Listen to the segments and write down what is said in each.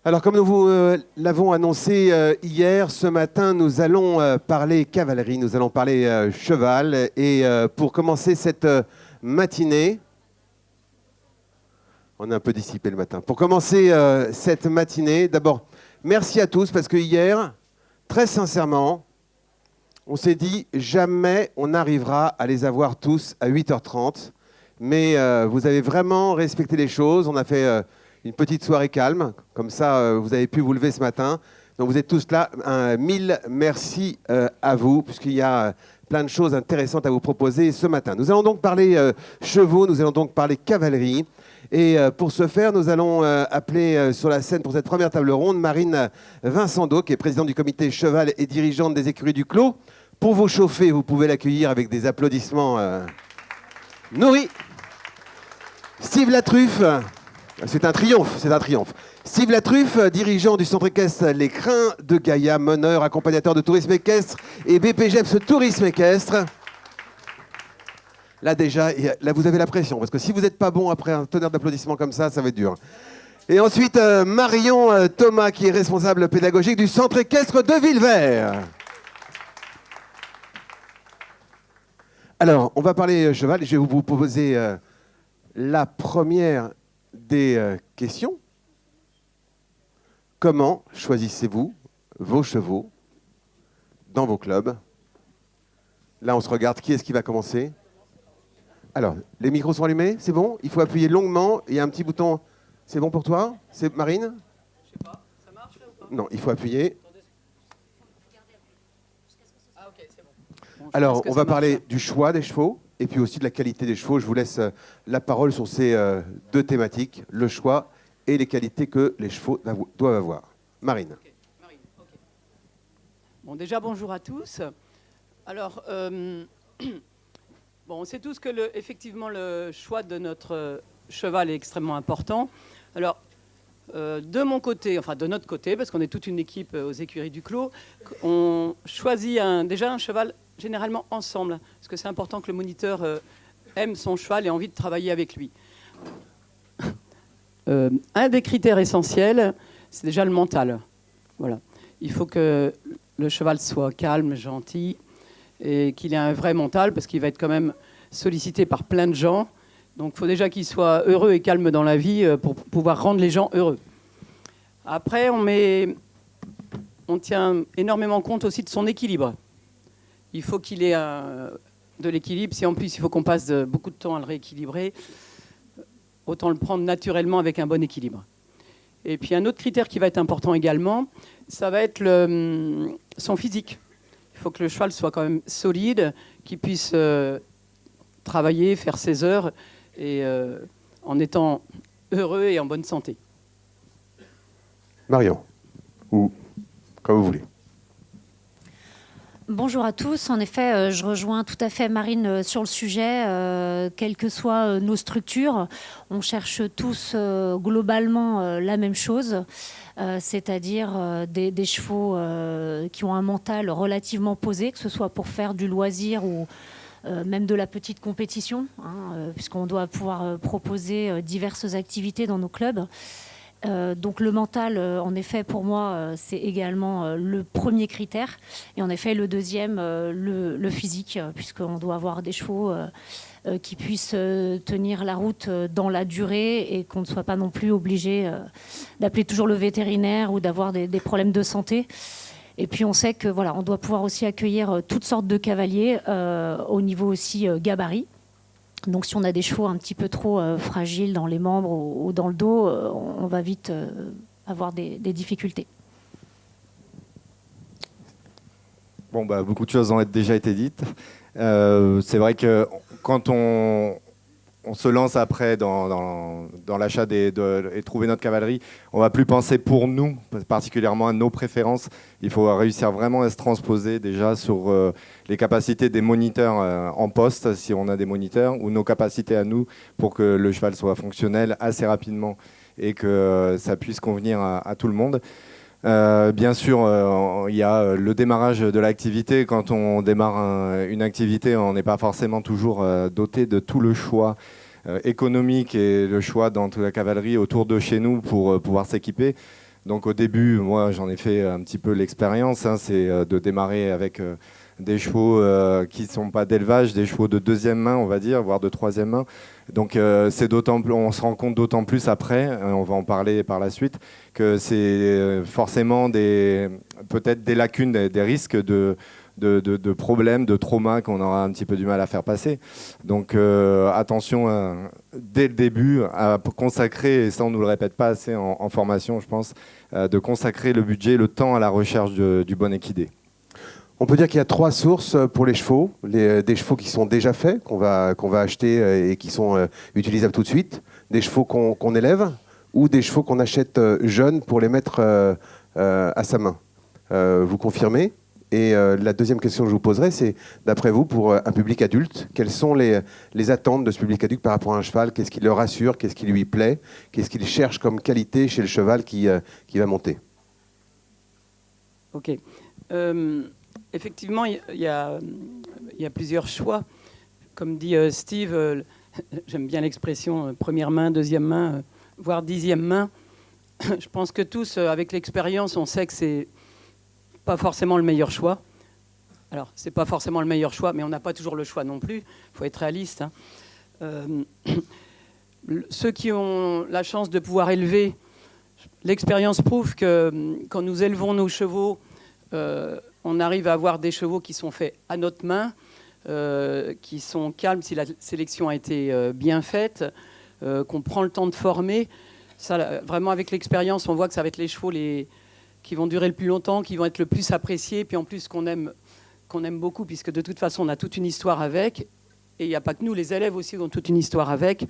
Alors, comme nous vous l'avons annoncé hier, ce matin, nous allons parler cavalerie, nous allons parler cheval. Et pour commencer cette matinée, on est un peu dissipé le matin. Pour commencer cette matinée, d'abord, merci à tous, parce que hier, très sincèrement, on s'est dit jamais on arrivera à les avoir tous à 8h30. Mais vous avez vraiment respecté les choses. On a fait une petite soirée calme. Comme ça, vous avez pu vous lever ce matin. Donc vous êtes tous là. Mille merci à vous, puisqu'il y a plein de choses intéressantes à vous proposer ce matin. Nous allons donc parler chevaux, nous allons donc parler cavalerie. Et pour ce faire, nous allons appeler sur la scène pour cette première table ronde Marine Vincendo, qui est présidente du comité cheval et dirigeante des écuries du Clos. Pour vous chauffer, vous pouvez l'accueillir avec des applaudissements nourris. Steve Latruffe, c'est un triomphe, c'est un triomphe. Steve Latruffe, dirigeant du centre équestre Les Crins de Gaïa, meneur, accompagnateur de tourisme équestre et BPGEPS Tourisme équestre. Là déjà, là vous avez la pression, parce que si vous n'êtes pas bon après un tonnerre d'applaudissements comme ça, ça va être dur. Et ensuite, Marion Thomas, qui est responsable pédagogique du centre équestre de Villevert. Alors, on va parler cheval, je vais vous proposer la première des questions. Comment choisissez-vous vos chevaux dans vos clubs? Là, on se regarde. Qui est-ce qui va commencer? Alors, les micros sont allumés? C'est bon? Il faut appuyer longuement. Il y a un petit bouton. C'est bon pour toi? C'est Marine? Je sais pas. Ça marche là ou pas? Non, il faut appuyer. Ah ok, c'est bon. Bon, alors, on va parler du choix des chevaux et puis aussi de la qualité des chevaux. Je vous laisse la parole sur ces deux thématiques, le choix et les qualités que les chevaux doivent avoir. Marine. Okay. Marine, okay. Bon, déjà, bonjour à tous. Alors, bon, on sait tous que effectivement, le choix de notre cheval est extrêmement important. Alors, de mon côté, enfin de notre côté, parce qu'on est toute une équipe aux écuries du Clos, on choisit déjà un cheval généralement ensemble, parce que c'est important que le moniteur aime son cheval et ait envie de travailler avec lui. Un des critères essentiels, c'est déjà le mental. Voilà. Il faut que le cheval soit calme, gentil, et qu'il ait un vrai mental, parce qu'il va être quand même sollicité par plein de gens. Donc il faut déjà qu'il soit heureux et calme dans la vie pour pouvoir rendre les gens heureux. Après, on tient énormément compte aussi de son équilibre. Il faut qu'il ait de l'équilibre. Si en plus il faut qu'on passe beaucoup de temps à le rééquilibrer, autant le prendre naturellement avec un bon équilibre. Et puis un autre critère qui va être important également, ça va être son physique. Il faut que le cheval soit quand même solide, qu'il puisse travailler, faire ses heures, et en étant heureux et en bonne santé. Marion, ou comme vous voulez. Bonjour à tous. En effet, je rejoins tout à fait Marine sur le sujet. Quelles que soient nos structures, on cherche tous globalement la même chose, c'est-à-dire des chevaux qui ont un mental relativement posé, que ce soit pour faire du loisir ou même de la petite compétition, puisqu'on doit pouvoir proposer diverses activités dans nos clubs. Donc le mental, en effet, pour moi, c'est également le premier critère. Et en effet, le deuxième, le physique, puisqu'on doit avoir des chevaux qui puissent tenir la route dans la durée et qu'on ne soit pas non plus obligé d'appeler toujours le vétérinaire ou d'avoir des problèmes de santé. Et puis on sait que voilà, on doit pouvoir aussi accueillir toutes sortes de cavaliers au niveau aussi gabarit. Donc si on a des chevaux un petit peu trop fragiles dans les membres ou dans le dos, on va vite avoir des difficultés. Bon, bah, beaucoup de choses ont déjà été dites. C'est vrai que quand on se lance après dans l'achat et trouver notre cavalerie, on ne va plus penser pour nous, particulièrement à nos préférences. Il faut réussir vraiment à se transposer déjà sur les capacités des moniteurs en poste, si on a des moniteurs, ou nos capacités à nous pour que le cheval soit fonctionnel assez rapidement et que ça puisse convenir à tout le monde. Bien sûr, il y a le démarrage de l'activité. Quand on démarre une activité, on n'est pas forcément toujours doté de tout le choix économique et le choix dans toute la cavalerie autour de chez nous pour pouvoir s'équiper. Donc au début, moi j'en ai fait un petit peu l'expérience, hein, c'est de démarrer avec des chevaux qui ne sont pas d'élevage, des chevaux de deuxième main, on va dire, voire de troisième main. Donc on se rend compte d'autant plus après, on va en parler par la suite, que c'est forcément peut-être des lacunes, des risques de problèmes, de traumas qu'on aura un petit peu du mal à faire passer. Donc attention dès le début à consacrer, et ça on ne nous le répète pas assez en formation je pense, de consacrer le budget, le temps à la recherche du bon équidé. On peut dire qu'il y a 3 sources pour les chevaux. Des chevaux qui sont déjà faits, qu'on va acheter et qui sont utilisables tout de suite. Des chevaux qu'on élève ou des chevaux qu'on achète jeunes pour les mettre à sa main. Vous confirmez ? Et la deuxième question que je vous poserai, c'est, d'après vous, pour un public adulte, quelles sont les attentes de ce public adulte par rapport à un cheval? Qu'est-ce qui le rassure? Qu'est-ce qui lui plaît? Qu'est-ce qu'il cherche comme qualité chez le cheval qui va monter? Ok. Effectivement, il y a plusieurs choix. Comme dit Steve, j'aime bien l'expression première main, deuxième main, voire 10e main. Je pense que tous, avec l'expérience, on sait que c'est pas forcément le meilleur choix. Alors, c'est pas forcément le meilleur choix, mais on n'a pas toujours le choix non plus. Il faut être réaliste. Ceux qui ont la chance de pouvoir élever, l'expérience prouve que quand nous élevons nos chevaux, on arrive à avoir des chevaux qui sont faits à notre main, qui sont calmes si la sélection a été bien faite, qu'on prend le temps de former. Ça, vraiment, avec l'expérience, on voit que ça va être les chevaux qui vont durer le plus longtemps, qui vont être le plus appréciés, puis en plus qu'on aime beaucoup, puisque de toute façon, on a toute une histoire avec. Et il n'y a pas que nous, les élèves aussi ont toute une histoire avec.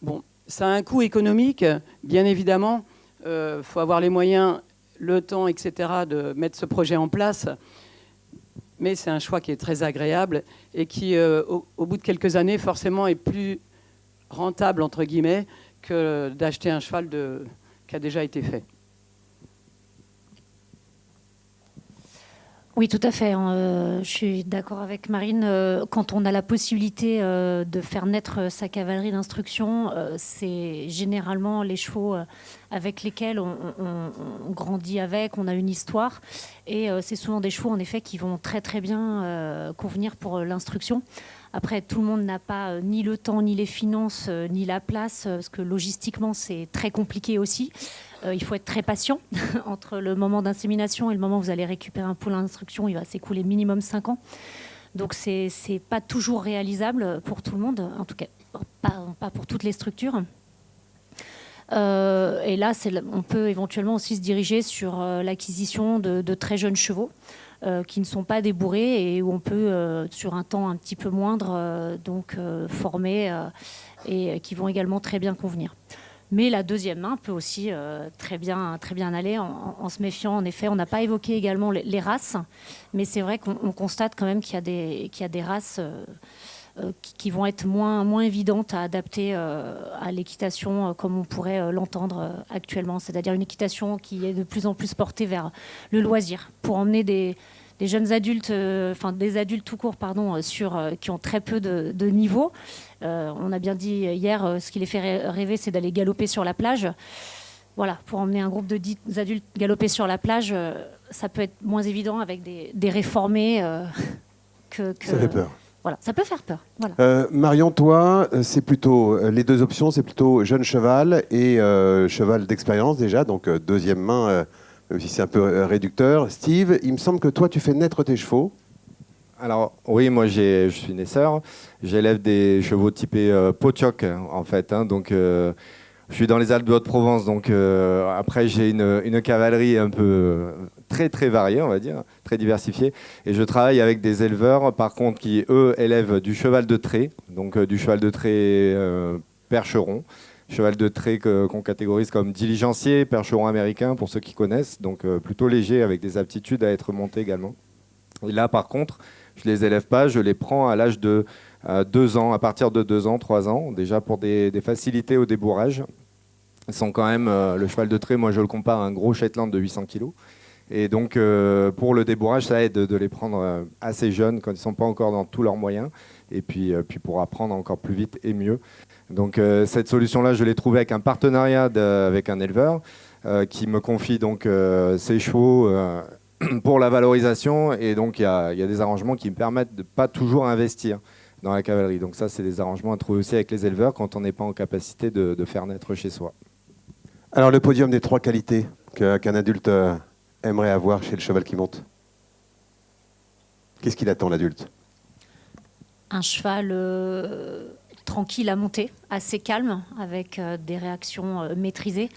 Bon, ça a un coût économique, bien évidemment. Faut avoir les moyens, le temps, etc., de mettre ce projet en place. Mais c'est un choix qui est très agréable et qui, au bout de quelques années, forcément, est plus rentable, entre guillemets, que d'acheter un cheval qui a déjà été fait. Oui, tout à fait. Je suis d'accord avec Marine. Quand on a la possibilité de faire naître sa cavalerie d'instruction, c'est généralement les chevaux avec lesquels on grandit avec, on a une histoire. Et c'est souvent des chevaux, en effet, qui vont très très bien convenir pour l'instruction. Après, tout le monde n'a pas ni le temps, ni les finances, ni la place, parce que logistiquement, c'est très compliqué aussi. Il faut être très patient. Entre le moment d'insémination et le moment où vous allez récupérer un poulain d'instruction, il va s'écouler minimum 5 ans. Donc, c'est pas toujours réalisable pour tout le monde, en tout cas pas pour toutes les structures. Et là, on peut éventuellement aussi se diriger sur l'acquisition de très jeunes chevaux qui ne sont pas débourrés et où on peut, sur un temps un petit peu moindre, former et qui vont également très bien convenir. Mais la deuxième main peut aussi très bien aller en se méfiant. En effet, on n'a pas évoqué également les races, mais c'est vrai qu'on constate quand même qu'il y a des races qui vont être moins évidentes à adapter à l'équitation comme on pourrait l'entendre actuellement. C'est-à-dire une équitation qui est de plus en plus portée vers le loisir pour emmener des jeunes adultes, des adultes tout court, qui ont très peu de niveau. On a bien dit hier, ce qui les fait rêver, c'est d'aller galoper sur la plage. Voilà, pour emmener un groupe de 10 adultes galoper sur la plage, ça peut être moins évident avec des réformés que... Ça fait peur. Voilà, ça peut faire peur. Voilà. Marion, toi, c'est plutôt les deux options, c'est plutôt jeune cheval et cheval d'expérience déjà, donc deuxième main, même si c'est un peu réducteur. Steve, il me semble que toi, tu fais naître tes chevaux. Alors oui, moi je suis naisseur, j'élève des chevaux typés Potioc en fait, hein, donc je suis dans les Alpes de Haute-Provence, donc après j'ai une cavalerie un peu très très variée, on va dire, très diversifiée, et je travaille avec des éleveurs par contre qui eux élèvent du cheval de trait, donc du cheval de trait percheron, cheval de trait qu'on catégorise comme diligencier, percheron américain pour ceux qui connaissent, donc plutôt léger avec des aptitudes à être monté également. Et là par contre, je ne les élève pas, je les prends à l'âge de 2 ans, à partir de 2 ans, 3 ans, déjà pour des facilités au débourrage. Ils sont quand même, le cheval de trait, moi je le compare à un gros Shetland de 800 kg. Et donc pour le débourrage, ça aide de les prendre assez jeunes quand ils ne sont pas encore dans tous leurs moyens. Et puis pour apprendre encore plus vite et mieux. Donc cette solution-là, je l'ai trouvée avec un partenariat avec un éleveur. qui me confie donc ses chevaux pour la valorisation. Et donc il y a des arrangements qui me permettent de pas toujours investir dans la cavalerie. Donc ça, c'est des arrangements à trouver aussi avec les éleveurs quand on n'est pas en capacité de faire naître chez soi. Alors le podium des 3 qualités qu'un adulte aimerait avoir chez le cheval qui monte. Qu'est-ce qu'il attend l'adulte? Un cheval tranquille à monter, assez calme, avec des réactions maîtrisées.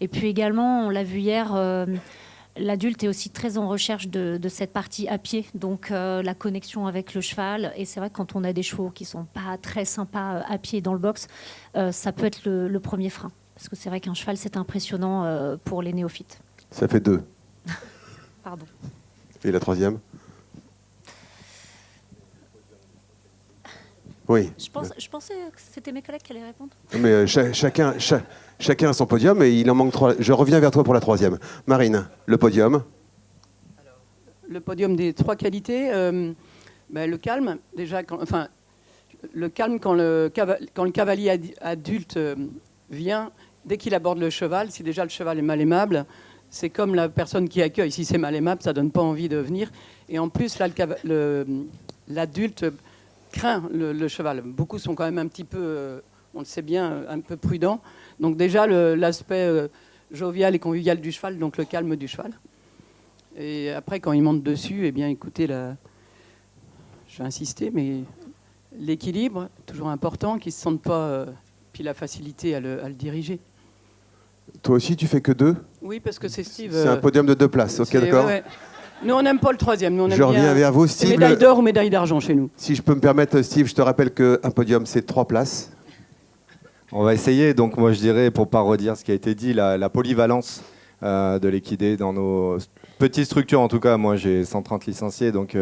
Et puis également, on l'a vu hier, l'adulte est aussi très en recherche de cette partie à pied, donc la connexion avec le cheval. Et c'est vrai que quand on a des chevaux qui ne sont pas très sympas à pied dans le box, ça peut être le premier frein. Parce que c'est vrai qu'un cheval, c'est impressionnant pour les néophytes. Ça fait 2. Pardon. Et la 3e? Oui. Je pensais que c'était mes collègues qui allaient répondre. Mais chacun a son podium et il en manque 3. Je reviens vers toi pour la 3e. Marine, le podium. Le podium des 3 qualités, le calme, déjà, le calme quand le cavalier adulte vient, dès qu'il aborde le cheval, si déjà le cheval est mal aimable, c'est comme la personne qui accueille. Si c'est mal aimable, ça ne donne pas envie de venir. Et en plus, là, l'adulte craint le cheval. Beaucoup sont quand même un petit peu, on le sait bien, un peu prudents. Donc déjà, l'aspect jovial et convivial du cheval, donc le calme du cheval. Et après, quand il monte dessus, eh bien, écoutez, je vais insister, mais l'équilibre, toujours important, qu'ils ne se sentent pas, puis la facilité à le diriger. Toi aussi, tu fais que 2? Oui, parce que c'est Steve. C'est un podium de 2 places, ok, d'accord. Ouais. Nous, on n'aime pas le 3e. Nous, on aime Je reviens bien vers vous, Steve. médaille d'or ou médaille d'argent chez nous. Si je peux me permettre, Steve, je te rappelle qu'un podium, c'est 3 places. On va essayer. Donc moi, je dirais, pour ne pas redire ce qui a été dit, la polyvalence de l'équidé dans nos petites structures. En tout cas, moi, j'ai 130 licenciés, donc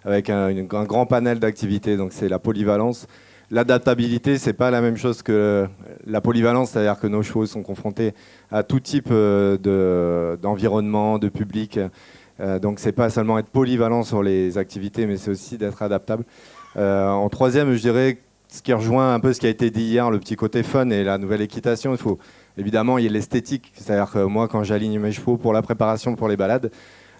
avec un grand panel d'activités. Donc c'est la polyvalence. L'adaptabilité, c'est pas la même chose que la polyvalence, c'est-à-dire que nos chevaux sont confrontés à tout type d'environnement, de public. Donc c'est pas seulement être polyvalent sur les activités, mais c'est aussi d'être adaptable. En 3e, je dirais, ce qui rejoint un peu ce qui a été dit hier, le petit côté fun et la nouvelle équitation, il faut évidemment, il y a l'esthétique. C'est-à-dire que moi, quand j'aligne mes chevaux pour la préparation pour les balades,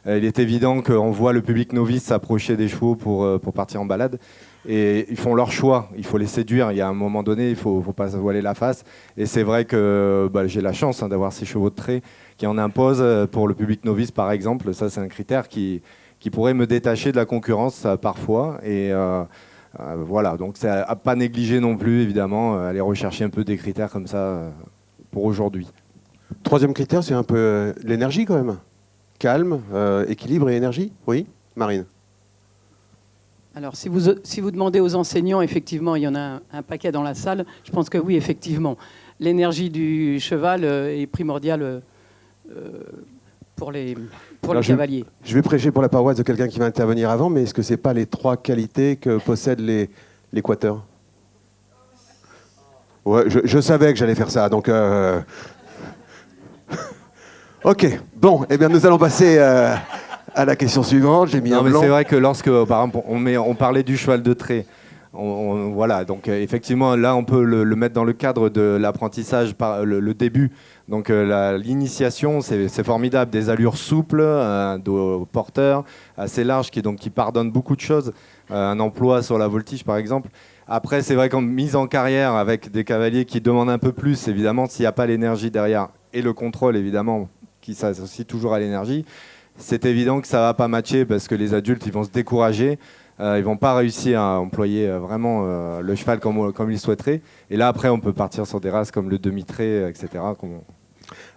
il est évident qu'on voit le public novice s'approcher des chevaux pour partir en balade. Et ils font leur choix, il faut les séduire. Il y a un moment donné, il ne faut pas se voiler la face. Et c'est vrai que j'ai la chance d'avoir ces chevaux de trait qui en imposent pour le public novice, par exemple. Ça, c'est un critère qui pourrait me détacher de la concurrence parfois. Et voilà, donc c'est à pas négliger non plus, évidemment, aller rechercher un peu des critères comme ça pour aujourd'hui. 3e critère, c'est un peu l'énergie quand même. Calme, équilibre et énergie. Oui, Marine. Alors, si vous demandez aux enseignants, effectivement, il y en a un paquet dans la salle. Je pense que oui, effectivement. L'énergie du cheval est primordiale pour les cavaliers. Je vais prêcher pour la paroisse de quelqu'un qui va intervenir avant, mais est-ce que ce n'est pas les 3 qualités que possède l'équateur? Ouais, je savais que j'allais faire ça, donc... Ok, bon, eh bien nous allons passer... à la question suivante, j'ai mis non, un mais blanc. c'est vrai que lorsque, par exemple, on parlait du cheval de trait, voilà, donc effectivement, là, on peut le mettre dans le cadre de l'apprentissage, le début. Donc l'initiation, c'est formidable, des allures souples, un dos porteur assez large qui pardonne beaucoup de choses, un emploi sur la voltige, par exemple. Après, c'est vrai qu'en mise en carrière avec des cavaliers qui demandent un peu plus, évidemment, s'il n'y a pas l'énergie derrière et le contrôle, évidemment, qui s'associe toujours à l'énergie, c'est évident que ça ne va pas matcher parce que les adultes, ils vont se décourager. Ils ne vont pas réussir à employer vraiment le cheval comme ils souhaiteraient. Et là, après, on peut partir sur des races comme le demi-trait, etc.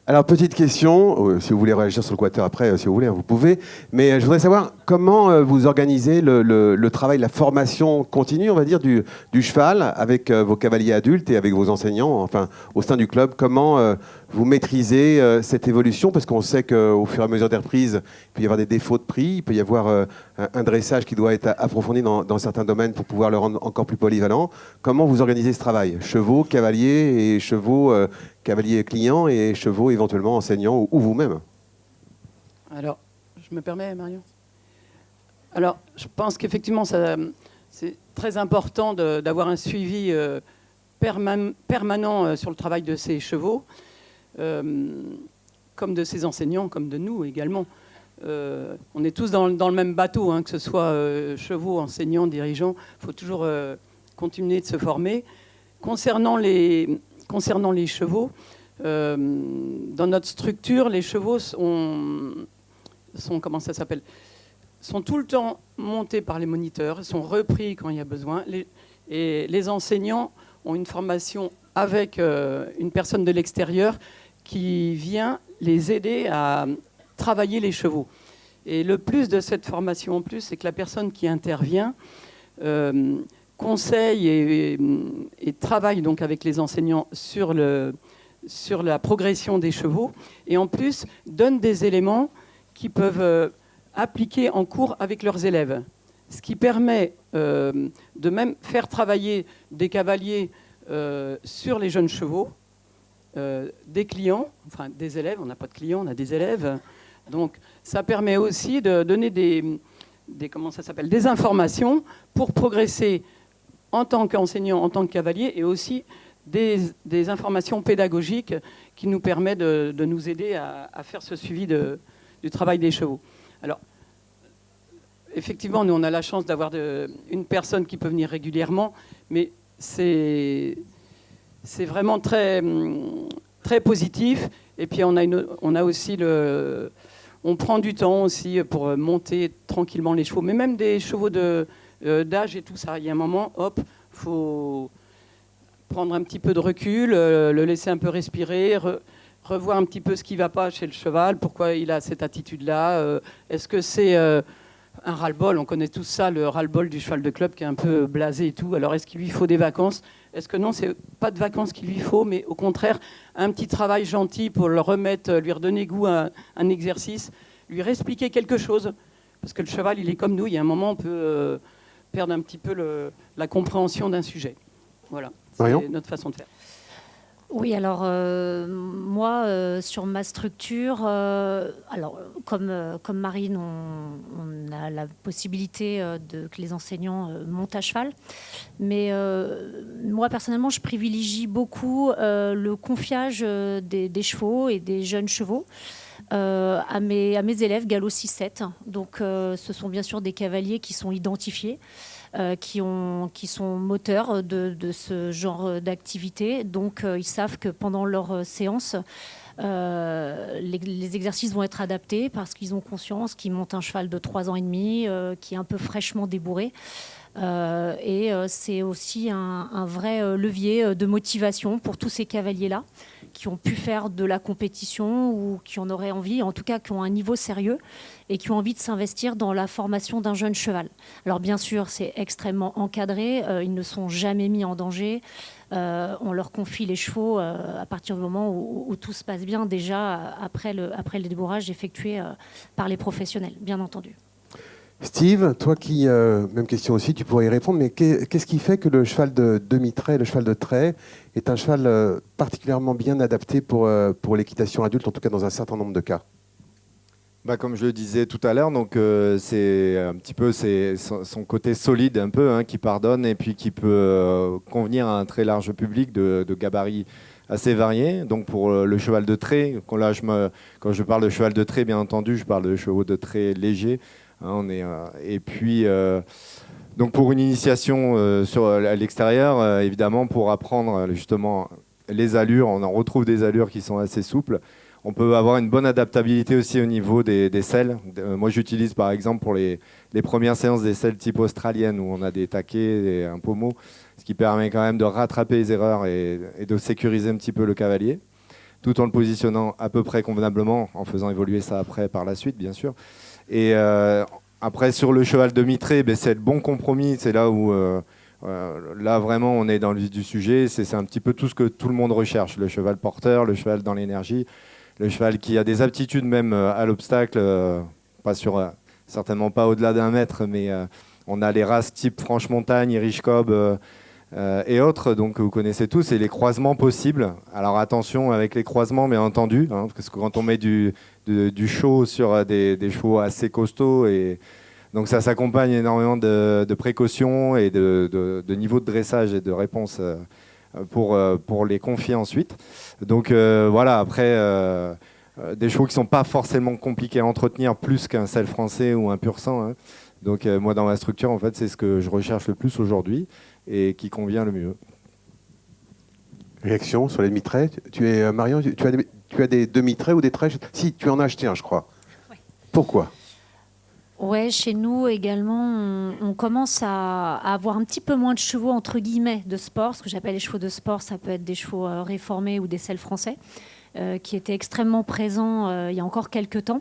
Alors, petite question, si vous voulez réagir sur le quater après, si vous voulez, vous pouvez. Mais je voudrais savoir comment vous organisez le travail, la formation continue, on va dire, du cheval avec vos cavaliers adultes et avec vos enseignants, enfin, au sein du club. Comment vous maîtrisez cette évolution? Parce qu'on sait qu'au fur et à mesure des reprises, il peut y avoir des défauts de prix, il peut y avoir un dressage qui doit être approfondi dans certains domaines pour pouvoir le rendre encore plus polyvalent. Comment vous organisez ce travail? Chevaux, cavaliers et chevaux... cavaliers clients et chevaux éventuellement enseignants ou vous-même? Alors, je me permets, Marion. Alors, je pense qu'effectivement, c'est très important d'avoir un suivi permanent sur le travail de ces chevaux. comme de ses enseignants, comme de nous également. On est tous dans le même bateau, hein, que ce soit chevaux, enseignants, dirigeants. Il faut toujours continuer de se former. Concernant les chevaux, dans notre structure, les chevaux sont comment ça s'appelle, sont tout le temps montés par les moniteurs, sont repris quand il y a besoin. Et les enseignants ont une formation avec une personne de l'extérieur qui vient les aider à travailler les chevaux. Et le plus de cette formation en plus, c'est que la personne qui intervient conseille et travaille donc avec les enseignants sur la progression des chevaux, et en plus donne des éléments qui peuvent appliquer en cours avec leurs élèves. Ce qui permet de même faire travailler des cavaliers sur les jeunes chevaux, des clients, enfin des élèves, on n'a pas de clients, on a des élèves. Donc ça permet aussi de donner des informations pour progresser en tant qu'enseignant, en tant que cavalier, et aussi des informations pédagogiques qui nous permettent de nous aider à faire ce suivi du travail des chevaux. Alors, effectivement, nous, on a la chance d'avoir une personne qui peut venir régulièrement, mais c'est vraiment très, très positif. Et puis, on a aussi on prend du temps aussi pour monter tranquillement les chevaux, mais même des chevaux d'âge et tout ça. Il y a un moment, hop, faut prendre un petit peu de recul, le laisser un peu respirer, revoir un petit peu ce qui ne va pas chez le cheval, pourquoi il a cette attitude-là. Est-ce que c'est un ras-le-bol? On connaît tous ça, le ras-le-bol du cheval de club qui est un peu blasé et tout. Alors, est-ce qu'il lui faut des vacances? Est-ce que non, c'est pas de vacances qu'il lui faut, mais au contraire, un petit travail gentil pour le remettre, lui redonner goût à un exercice, lui réexpliquer quelque chose. Parce que le cheval, il est comme nous. Il y a un moment, on peut perdre un petit peu la compréhension d'un sujet. Voilà, c'est notre façon de faire. Oui, alors moi, sur ma structure, alors comme Marine, on a la possibilité que les enseignants montent à cheval. Mais moi, personnellement, je privilégie beaucoup le confiage des chevaux et des jeunes chevaux à mes élèves galop 6-7. Donc, ce sont bien sûr des cavaliers qui sont identifiés. Qui sont moteurs de ce genre d'activité. Donc, ils savent que pendant leur séance, les exercices vont être adaptés parce qu'ils ont conscience qu'ils montent un cheval de 3 ans et demi, qui est un peu fraîchement débourré. Et c'est aussi un vrai levier de motivation pour tous ces cavaliers-là qui ont pu faire de la compétition ou qui en auraient envie, en tout cas qui ont un niveau sérieux et qui ont envie de s'investir dans la formation d'un jeune cheval. Alors bien sûr, c'est extrêmement encadré, ils ne sont jamais mis en danger. On leur confie les chevaux à partir du moment où tout se passe bien, déjà après le débourrage effectué par les professionnels, bien entendu. Steve, toi qui, même question aussi, tu pourrais y répondre, mais qu'est-ce qui fait que le cheval de demi-trait, le cheval de trait, est un cheval particulièrement bien adapté pour l'équitation adulte, en tout cas dans un certain nombre de cas? Comme je le disais tout à l'heure, donc c'est un petit peu son côté solide un peu, hein, qui pardonne et puis qui peut convenir à un très large public de gabarits assez variés. Donc pour le cheval de trait, quand je parle de cheval de trait, bien entendu, je parle de chevaux de trait légers. Hein, et puis donc pour une initiation à l'extérieur, évidemment pour apprendre justement les allures, on en retrouve des allures qui sont assez souples. On peut avoir une bonne adaptabilité aussi au niveau des selles. Moi j'utilise par exemple pour les premières séances des selles type australienne où on a des taquets et un pommeau, ce qui permet quand même de rattraper les erreurs et de sécuriser un petit peu le cavalier, tout en le positionnant à peu près convenablement, en faisant évoluer ça après par la suite bien sûr. Et après, sur le cheval demi-trait, c'est le bon compromis. C'est là où, là vraiment, on est dans le vif du sujet. C'est un petit peu tout ce que tout le monde recherche. Le cheval porteur, le cheval dans l'énergie, le cheval qui a des aptitudes même à l'obstacle, certainement pas au-delà d'1 mètre, mais on a les races type Franche-Montagne, Irish Cob et autres, donc vous connaissez tous, et les croisements possibles. Alors attention avec les croisements, bien entendu, hein, parce que quand on met du show sur des chevaux assez costauds, et donc ça s'accompagne énormément de précautions et de niveau de dressage et de réponse pour les confier ensuite. Donc voilà, après, des chevaux qui ne sont pas forcément compliqués à entretenir plus qu'un selle français ou un pur sang, hein. Donc moi, dans ma structure, en fait, c'est ce que je recherche le plus aujourd'hui et qui convient le mieux. Réaction sur les mitrets. Tu es Marion, tu as des demi-traits ou des traits? Si, tu en as acheté un, je crois. Ouais. Pourquoi? Ouais, chez nous également, on commence à avoir un petit peu moins de chevaux entre guillemets de sport. Ce que j'appelle les chevaux de sport, ça peut être des chevaux réformés ou des selles français, qui étaient extrêmement présents il y a encore quelques temps.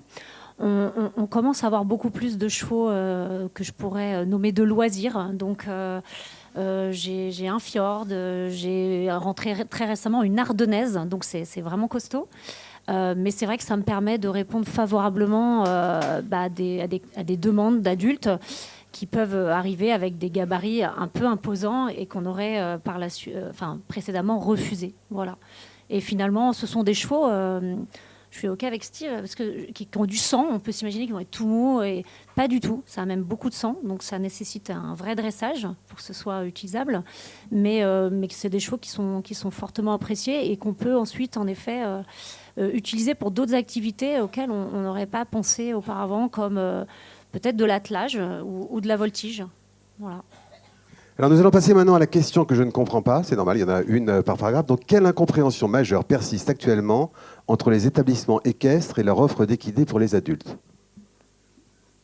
On commence à avoir beaucoup plus de chevaux que je pourrais nommer de loisirs. Donc, j'ai un fjord, j'ai rentré très récemment une ardennaise, donc c'est vraiment costaud. Mais c'est vrai que ça me permet de répondre favorablement à des demandes d'adultes qui peuvent arriver avec des gabarits un peu imposants et qu'on aurait précédemment refusé. Voilà. Et finalement, ce sont des chevaux... je suis OK avec Steve, parce qui ont du sang. On peut s'imaginer qu'ils vont être tout mous, et pas du tout. Ça a même beaucoup de sang, donc ça nécessite un vrai dressage pour que ce soit utilisable. Mais c'est des chevaux qui sont fortement appréciés et qu'on peut ensuite, en effet, utiliser pour d'autres activités auxquelles on n'aurait pas pensé auparavant, comme peut-être de l'attelage ou de la voltige. Voilà. Alors nous allons passer maintenant à la question que je ne comprends pas. C'est normal, il y en a une par paragraphe. Donc, quelle incompréhension majeure persiste actuellement entre les établissements équestres et leur offre d'équidés pour les adultes?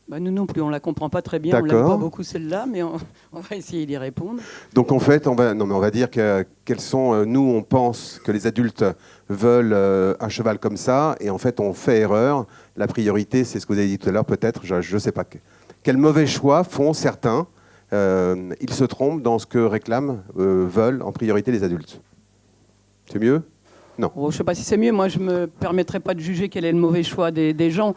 Nous non plus, on ne la comprend pas très bien. On n'aime pas beaucoup celle-là, mais on va essayer d'y répondre. Donc en fait, on va dire quels sont, nous on pense que les adultes veulent un cheval comme ça, et en fait on fait erreur. La priorité, c'est ce que vous avez dit tout à l'heure peut-être, je ne sais pas. Quels mauvais choix font certains? Ils se trompent dans ce que réclament, veulent en priorité les adultes. C'est mieux? Non. Je ne sais pas si c'est mieux. Moi, je ne me permettrai pas de juger quel est le mauvais choix des gens.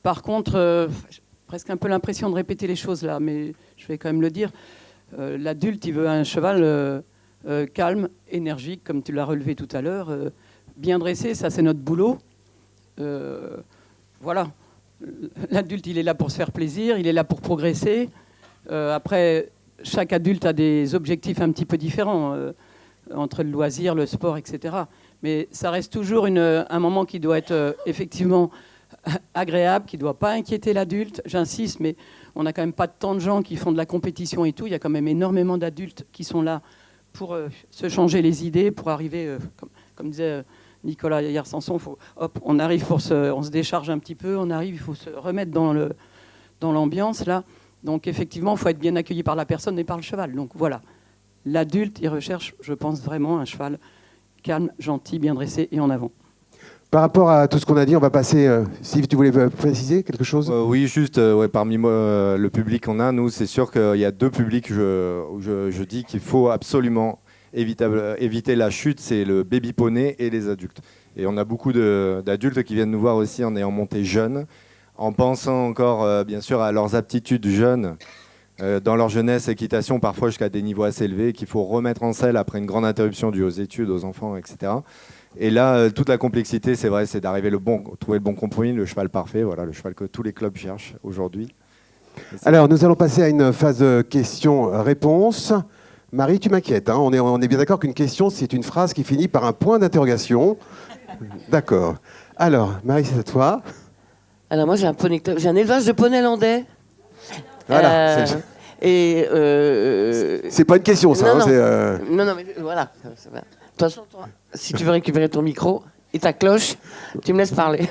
Par contre, j'ai presque un peu l'impression de répéter les choses là, mais je vais quand même le dire. L'adulte, il veut un cheval calme, énergique, comme tu l'as relevé tout à l'heure, bien dressé, ça c'est notre boulot. Voilà. L'adulte, il est là pour se faire plaisir, il est là pour progresser. Après, chaque adulte a des objectifs un petit peu différents entre le loisir, le sport, etc. Mais ça reste toujours un moment qui doit être effectivement agréable, qui ne doit pas inquiéter l'adulte. J'insiste, mais on n'a quand même pas tant de gens qui font de la compétition et tout. Il y a quand même énormément d'adultes qui sont là pour se changer les idées, pour arriver, comme disait Nicolas hier Sanson, on arrive on se décharge un petit peu, on arrive, il faut se remettre dans l'ambiance là. Donc effectivement, il faut être bien accueilli par la personne et par le cheval. Donc voilà, l'adulte, il recherche, je pense, vraiment un cheval calme, gentil, bien dressé et en avant. Par rapport à tout ce qu'on a dit, on va passer... Steve, tu voulais préciser quelque chose? Oui, juste, parmi le public qu'on a, nous, c'est sûr qu'il y a deux publics où je dis qu'il faut absolument éviter la chute, c'est le baby poney et les adultes. Et on a beaucoup d'adultes qui viennent nous voir aussi en ayant monté jeunes, en pensant encore, bien sûr, à leurs aptitudes jeunes, dans leur jeunesse, équitation, parfois jusqu'à des niveaux assez élevés, qu'il faut remettre en selle après une grande interruption due aux études, aux enfants, etc. Et là, toute la complexité, c'est vrai, c'est d'arriver trouver le bon compromis, le cheval parfait, voilà, le cheval que tous les clubs cherchent aujourd'hui. Alors, nous allons passer à une phase de questions-réponses. Marie, tu m'inquiètes, hein, on est bien d'accord qu'une question, c'est une phrase qui finit par un point d'interrogation. D'accord. Alors, Marie, c'est à toi. Alors moi, j'ai un élevage de poneys landais. Voilà. C'est pas une question, ça. Non, hein, non, mais voilà. De toute façon, toi, si tu veux récupérer ton micro et ta cloche, tu me laisses parler.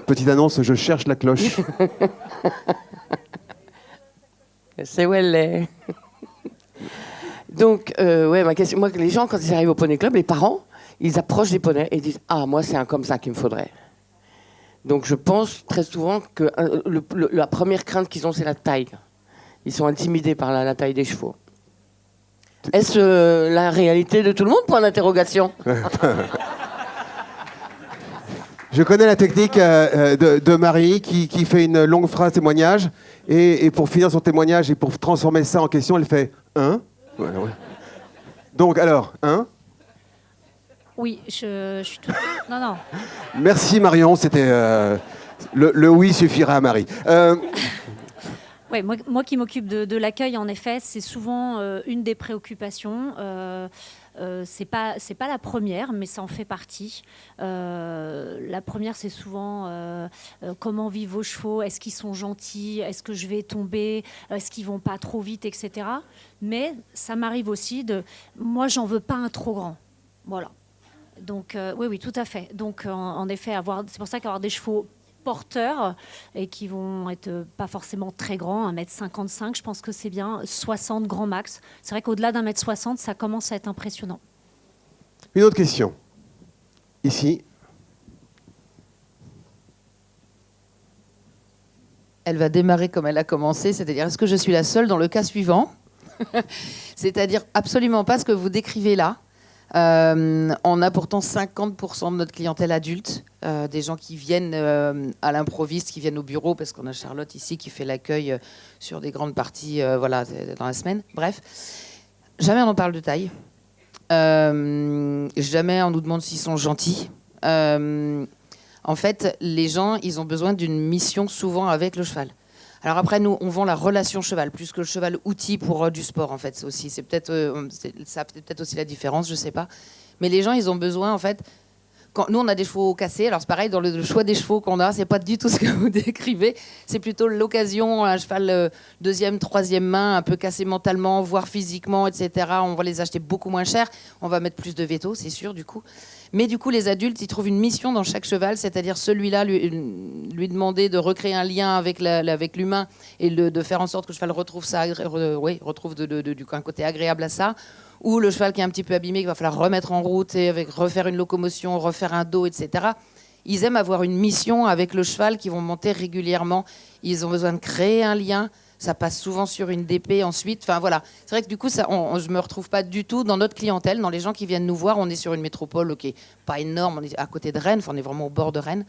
Petite annonce, je cherche la cloche. C'est où elle est. Donc, ma question, moi, les gens, quand ils arrivent au Poney Club, les parents, ils approchent des poneys et disent « Ah, moi, c'est un comme ça qu'il me faudrait ». Donc, je pense très souvent que la première crainte qu'ils ont, c'est la taille. Ils sont intimidés par la taille des chevaux. Est-ce la réalité de tout le monde, point d'interrogation? Je connais la technique de Marie qui fait une longue phrase témoignage et pour finir son témoignage et pour transformer ça en question, elle fait « Hein ?» ouais. Donc alors, hein? Oui, je suis tout... Non. Merci Marion, c'était... le oui suffira à Marie. Ouais, moi qui m'occupe de l'accueil, en effet, c'est souvent une des préoccupations. C'est pas la première, mais ça en fait partie. La première, c'est souvent comment vivent vos chevaux, est-ce qu'ils sont gentils, est-ce que je vais tomber, est-ce qu'ils vont pas trop vite, etc. Mais ça m'arrive aussi moi, j'en veux pas un trop grand. Voilà. Donc oui, tout à fait. Donc en effet, c'est pour ça qu'avoir des chevaux porteurs et qui vont être pas forcément très grands, 1m55, je pense que c'est bien, 60 grand max. C'est vrai qu'au-delà d'1m60, ça commence à être impressionnant. Une autre question. Ici. Elle va démarrer comme elle a commencé, c'est-à-dire est-ce que je suis la seule dans le cas suivant? C'est-à-dire absolument pas ce que vous décrivez là. On a pourtant 50% de notre clientèle adulte, des gens qui viennent à l'improviste, qui viennent au bureau, parce qu'on a Charlotte ici qui fait l'accueil sur des grandes parties voilà, dans la semaine. Bref, jamais on en parle de taille. Jamais on nous demande s'ils sont gentils. En fait, les gens, ils ont besoin d'une mission souvent avec le cheval. Alors après, nous, on vend la relation cheval, plus que le cheval outil pour du sport, en fait. C'est peut-être ça peut-être aussi la différence, je sais pas. Mais les gens, ils ont besoin, en fait... Nous, on a des chevaux cassés. Alors, c'est pareil, dans le choix des chevaux qu'on a, c'est pas du tout ce que vous décrivez. C'est plutôt l'occasion, un cheval deuxième, troisième main, un peu cassé mentalement, voire physiquement, etc. On va les acheter beaucoup moins cher. On va mettre plus de véto, c'est sûr, du coup. Mais du coup, les adultes, ils trouvent une mission dans chaque cheval, c'est-à-dire celui-là, lui demander de recréer un lien avec l'humain et de faire en sorte que le cheval retrouve un côté agréable à ça. Ou le cheval qui est un petit peu abîmé, qu'il va falloir remettre en route et refaire une locomotion, refaire un dos, etc. Ils aiment avoir une mission avec le cheval qui vont monter régulièrement. Ils ont besoin de créer un lien. Ça passe souvent sur une DP ensuite. Enfin voilà, c'est vrai que du coup, je ne me retrouve pas du tout dans notre clientèle, dans les gens qui viennent nous voir. On est sur une métropole qui n'est pas énorme, on est à côté de Rennes, enfin, on est vraiment au bord de Rennes.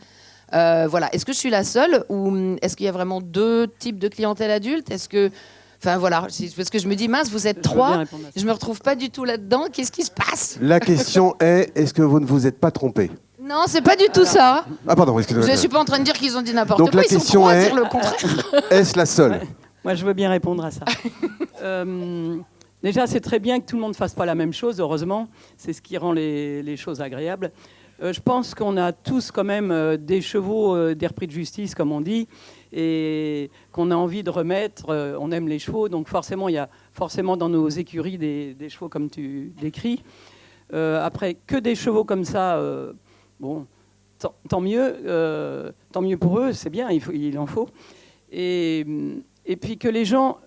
Voilà. Est-ce que je suis la seule ou est-ce qu'il y a vraiment deux types de clientèle adulte? Est-ce que... Enfin voilà, parce que je me dis, mince, vous êtes trois, je ne me retrouve pas du tout là-dedans, qu'est-ce qui se passe? La question est, est-ce que vous ne vous êtes pas trompé? Non, c'est pas du tout ça. Ah pardon, excusez-moi. Je ne suis pas en train de dire qu'ils ont dit n'importe Donc quoi, la ils sont question trois à est, dire le contraire. est-ce la seule? Ouais. Moi, je veux bien répondre à ça. Déjà, c'est très bien que tout le monde ne fasse pas la même chose, heureusement. C'est ce qui rend les choses agréables. Je pense qu'on a tous quand même des chevaux des repris de justice, comme on dit, et qu'on a envie de remettre. On aime les chevaux, donc forcément, il y a forcément dans nos écuries des chevaux comme tu décris. Après, que des chevaux comme ça, bon, tant mieux pour eux, c'est bien, il en faut. Et puis que les gens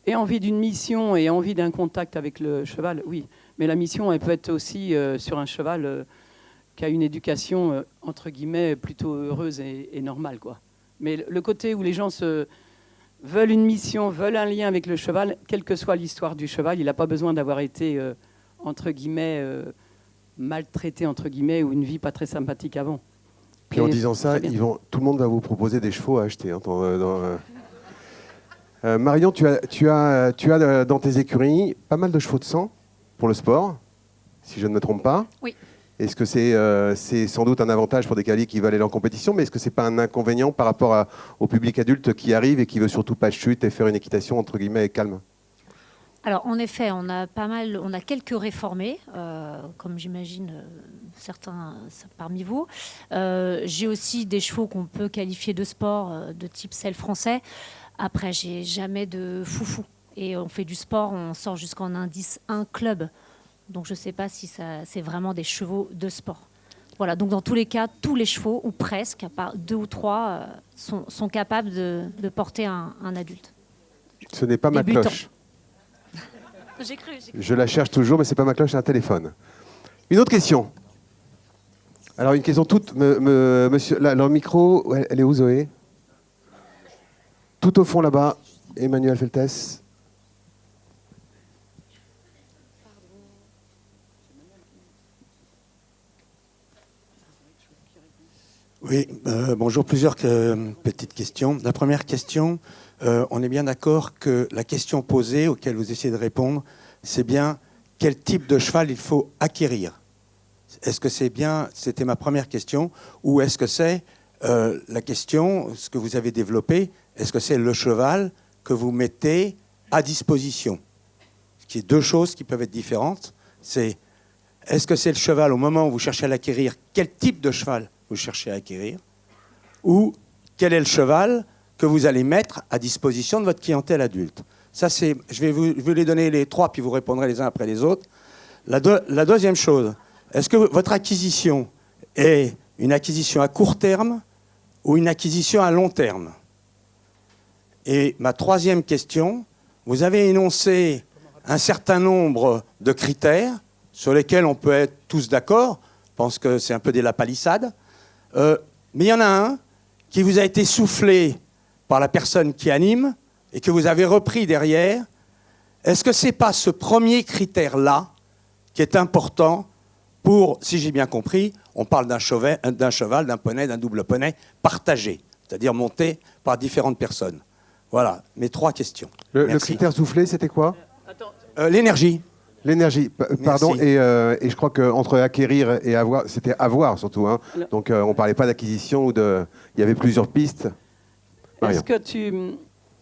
aient envie d'une mission et envie d'un contact avec le cheval, oui. Mais la mission, elle peut être aussi sur un cheval qui a une éducation, entre guillemets, plutôt heureuse et normale, quoi. Mais le côté où les gens veulent une mission, veulent un lien avec le cheval, quelle que soit l'histoire du cheval, il n'a pas besoin d'avoir été, entre guillemets, maltraité, entre guillemets, ou une vie pas très sympathique avant. Puis en disant ça, tout le monde va vous proposer des chevaux à acheter. Hein, Marion, tu as dans tes écuries pas mal de chevaux de sang pour le sport, si je ne me trompe pas. Oui. Est-ce que c'est sans doute un avantage pour des cavaliers qui veulent aller en compétition, mais est-ce que c'est pas un inconvénient par rapport au public adulte qui arrive et qui veut surtout pas de chute et faire une équitation entre guillemets calme? Alors en effet, on a quelques réformés, comme j'imagine certains parmi vous. J'ai aussi des chevaux qu'on peut qualifier de sport, de type sel français. Après, j'ai jamais de foufou. Et on fait du sport, on sort jusqu'en indice 1 club. Donc je ne sais pas si c'est vraiment des chevaux de sport. Voilà, donc dans tous les cas, tous les chevaux, ou presque, à part 2 ou 3, sont capables de porter un adulte. Ce n'est pas ma cloche. J'ai cru. Je la cherche toujours, mais ce n'est pas ma cloche, c'est un téléphone. Une autre question. Alors une question toute... monsieur, là, le micro, elle est où Zoé? Tout au fond là-bas, Emmanuel Feltes. Oui, bonjour. Plusieurs petites questions. La première question, on est bien d'accord que la question posée, auquel vous essayez de répondre, c'est bien quel type de cheval il faut acquérir. Est-ce que c'est bien, c'était ma première question, ou est-ce que c'est la question, ce que vous avez développé, est-ce que c'est le cheval que vous mettez à disposition. Ce qui est deux choses qui peuvent être différentes. C'est est-ce que c'est le cheval au moment où vous cherchez à l'acquérir, quel type de cheval vous cherchez à acquérir, ou quel est le cheval que vous allez mettre à disposition de votre clientèle adulte. Ça, je vais vous les donner les trois, puis vous répondrez les uns après les autres. La deuxième chose, est-ce que votre acquisition est une acquisition à court terme ou une acquisition à long terme? Et ma troisième question, vous avez énoncé un certain nombre de critères sur lesquels on peut être tous d'accord. Je pense que c'est un peu des lapalissades. Mais il y en a un qui vous a été soufflé par la personne qui anime et que vous avez repris derrière. Est-ce que ce n'est pas ce premier critère-là qui est important pour, si j'ai bien compris, on parle d'un cheval, d'un poney, d'un double poney partagé, c'est-à-dire monté par différentes personnes. Voilà, mes trois questions. Le critère soufflé, c'était quoi? L'énergie. L'énergie, pardon, et je crois qu'entre acquérir et avoir, c'était avoir surtout. Hein. Donc on ne parlait pas d'acquisition, il y avait plusieurs pistes. Est-ce que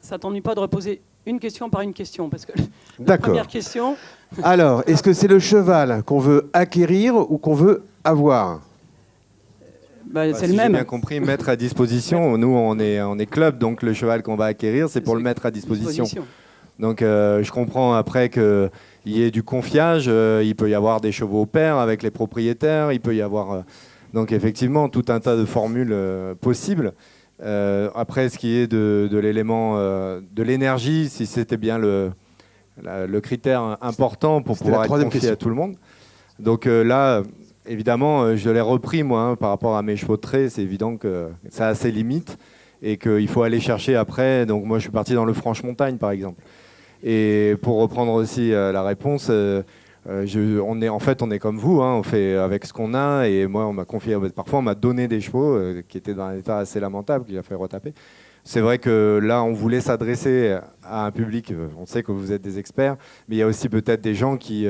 ça ne t'ennuie pas de reposer une question par une question? Parce que la D'accord. première question... Alors, est-ce que c'est le cheval qu'on veut acquérir ou qu'on veut avoir? c'est si le même. J'ai bien compris, mettre à disposition. Nous, on est club, donc le cheval qu'on va acquérir, c'est pour le mettre à disposition. Donc je comprends après qu'il y ait du confiage, il peut y avoir des chevaux au pair avec les propriétaires, il peut y avoir donc effectivement tout un tas de formules possibles. Après, ce qui est de l'élément de l'énergie, si c'était bien le critère important pour pouvoir être confié à tout le monde. Donc là, évidemment, je l'ai repris moi par rapport à mes chevaux de trait, c'est évident que ça a ses limites et qu'il faut aller chercher après. Donc moi, je suis parti dans le Franche-Montagne, par exemple. Et pour reprendre aussi la réponse, on est comme vous, hein, on fait avec ce qu'on a. Et moi, on m'a confié, parfois on m'a donné des chevaux qui étaient dans un état assez lamentable, qu'il a fait retaper. C'est vrai que là, on voulait s'adresser à un public, on sait que vous êtes des experts, mais il y a aussi peut-être des gens qui,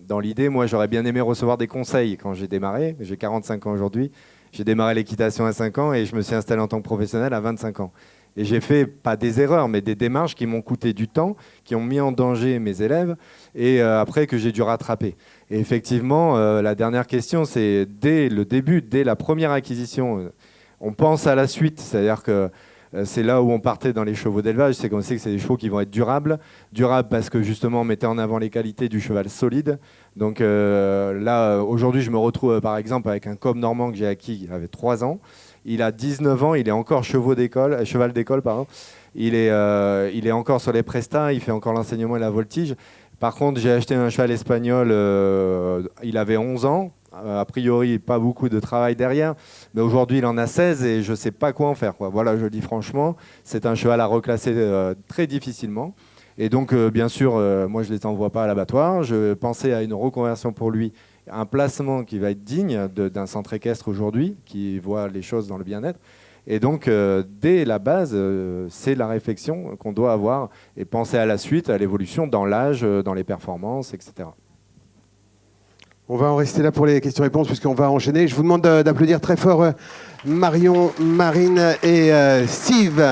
dans l'idée, moi j'aurais bien aimé recevoir des conseils quand j'ai démarré, j'ai 45 ans aujourd'hui, j'ai démarré l'équitation à 5 ans et je me suis installé en tant que professionnel à 25 ans. Et j'ai fait, pas des erreurs, mais des démarches qui m'ont coûté du temps, qui ont mis en danger mes élèves, et après que j'ai dû rattraper. Et effectivement, la dernière question, c'est dès le début, dès la première acquisition, on pense à la suite, c'est-à-dire que c'est là où on partait dans les chevaux d'élevage, c'est qu'on sait que c'est des chevaux qui vont être durables. Durables parce que justement on mettait en avant les qualités du cheval solide. Donc là, aujourd'hui, je me retrouve par exemple avec un cob normand que j'ai acquis, il avait 3 ans. Il a 19 ans, il est encore cheval d'école, pardon. Il est encore sur les prestats, il fait encore l'enseignement et la voltige. Par contre, j'ai acheté un cheval espagnol, il avait 11 ans. A priori, pas beaucoup de travail derrière, mais aujourd'hui, il en a 16 et je ne sais pas quoi en faire, quoi. Voilà, je le dis franchement, c'est un cheval à reclasser très difficilement. Et donc, bien sûr, moi, je ne les envoie pas à l'abattoir. Je pensais à une reconversion pour lui, un placement qui va être digne d'un centre équestre aujourd'hui, qui voit les choses dans le bien-être. Et donc, dès la base, c'est la réflexion qu'on doit avoir et penser à la suite, à l'évolution dans l'âge, dans les performances, etc. On va en rester là pour les questions-réponses puisqu'on va enchaîner. Je vous demande d'applaudir très fort Marion, Marine et Steve.